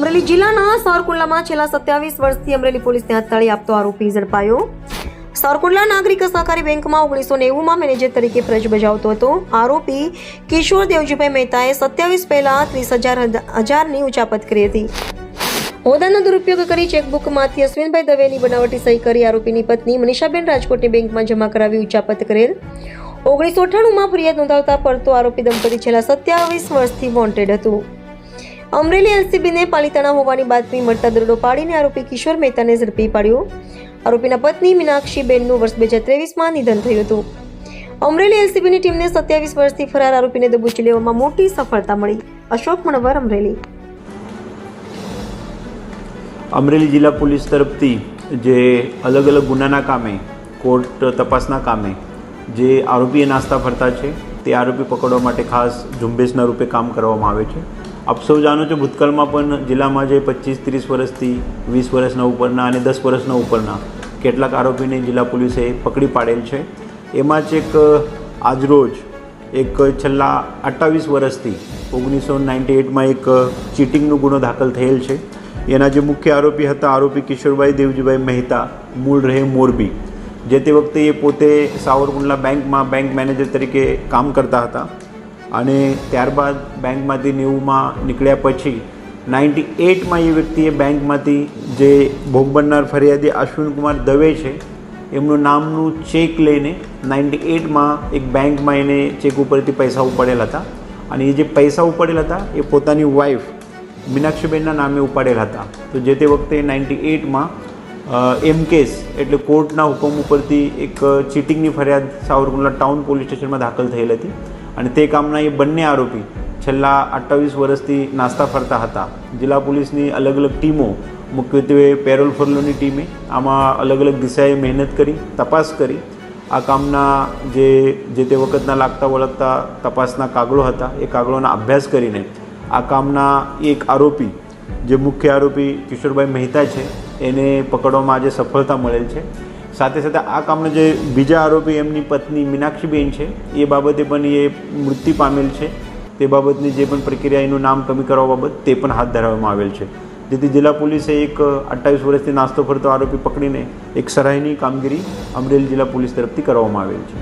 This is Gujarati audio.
અમરેલી જિલ્લાના સાવરકુંડલામાં છેલ્લા 27 વર્ષથી અમરેલી પોલીસને હથતાળી આપતો આરોપી ઝડપાયો। સાવરકુંડલા નાગરિક સહકારી બેંકમાં 1990માં મેનેજર તરીકે ફરજ બજાવતો હતો। આરોપી કિશોર દેવજીભાઈ મહેતાએ 27 પહેલા 30,000ની ઉચાપત કરી હતી। હોદ્દાનો દુરુપયોગ કરી ચેકબુકમાંથી અશ્વિનભાઈ દવેની બનાવટી સહી કરી આરોપીની પત્ની મનીષાબેન રાજકોટની બેંકમાં જમા કરાવી ઉચાપત કરેલ। 1998માં ફરિયાદ નોંધાવતા પડતો આરોપી દંપતી છેલ્લા 27 વર્ષથી વોન્ટેડ હતું। અમરેલી એલસીબીને પાલિતાણા હોવાની બાતમી મળતા દરોડો પાડીને આરોપી કિશોર મહેતાને ઝડપી પાડ્યો। આરોપીના પત્ની મીનાક્ષીબેનનું વર્ષ 2023માં નિધન થયું હતું। અમરેલી એલસીબીની ટીમને 27 વર્ષથી ફરાર આરોપીને દબોચી લેવામાં મોટી સફળતા મળી। અશોક મણવર, અમરેલી। અમરેલી જિલ્લા પોલીસ તરફથી જે અલગ અલગ ગુનાના કામે, કોર્ટ તપાસના કામે જે આરોપીએ નાસ્તા ફરતા છે તે આરોપી પકડવા માટે ખાસ ઝુંબેશના રૂપે કામ કરવામાં આવે છે। આપ સૌ જાણો છો, ભૂતકાળમાં પણ જિલ્લામાં જે 25-30 વર્ષથી 20 વર્ષના ઉપરના અને 10 વર્ષના ઉપરના કેટલાક આરોપીને જિલ્લા પોલીસે પકડી પાડેલ છે। એમાં જ એક આજરોજ એક છેલ્લા 28 વર્ષથી 1998માં એક ચીટિંગનો ગુનો દાખલ થયેલ છે। એના જે મુખ્ય આરોપી હતા આરોપી કિશોરભાઈ દેવજીભાઈ મહેતા, મૂળ રહે મોરબી, જે તે વખતે એ પોતે સાવરકુંડલા બેંકમાં બેંક મેનેજર તરીકે કામ કરતા હતા અને ત્યારબાદ બેંકમાંથી 90માં નીકળ્યા પછી 98માં એ વ્યક્તિએ બેંકમાંથી જે ભોગ બનનાર ફરિયાદી અશ્વિનકુમાર દવે છે એમનું નામનું ચેક લઈને 98માં એક બેંકમાં એને ચેક ઉપરથી પૈસા ઉપાડેલા હતા અને એ જે પૈસા ઉપાડેલા હતા એ પોતાની વાઈફ મીનાક્ષીબેનના નામે ઉપાડેલા હતા। તો જે તે વખતે 98માં એમ કેસ એટલે કોર્ટના હુકમ ઉપરથી એક ચીટિંગની ફરિયાદ સાવરકુંડલા ટાઉન પોલીસ સ્ટેશનમાં દાખલ થયેલ હતી અને તે કામના એ બંને આરોપી છેલ્લા 28 વર્ષથી નાસ્તા ફરતા હતા। જિલ્લા પોલીસની અલગ અલગ ટીમો, મુખ્યત્વે પેરોલ ફરલોની ટીમે આમાં અલગ અલગ દિશાએ મહેનત કરી, તપાસ કરી આ કામના જે તે વખતના લાગતા વળગતા તપાસના કાગળો હતા એ કાગળોના અભ્યાસ કરીને આ કામના એક આરોપી જે મુખ્ય આરોપી કિશોરભાઈ મહેતા છે એને પકડવામાં આજે સફળતા મળેલ છે। સાથે સાથે આ કામના જે બીજા આરોપી એમની પત્ની મીનાક્ષીબેન છે એ બાબતે પણ એ મૃત્યુ પામેલ છે। તે બાબતની જે પણ પ્રક્રિયા એનું નામ કમી કરવા બાબત તે પણ હાથ ધરવામાં આવેલ છે, જેથી જિલ્લા પોલીસે એક 28 વર્ષથી નાસ્તો ફરતો આરોપી પકડીને એક સરાહનીય કામગીરી અમરેલી જિલ્લા પોલીસ તરફથી કરવામાં આવેલ છે।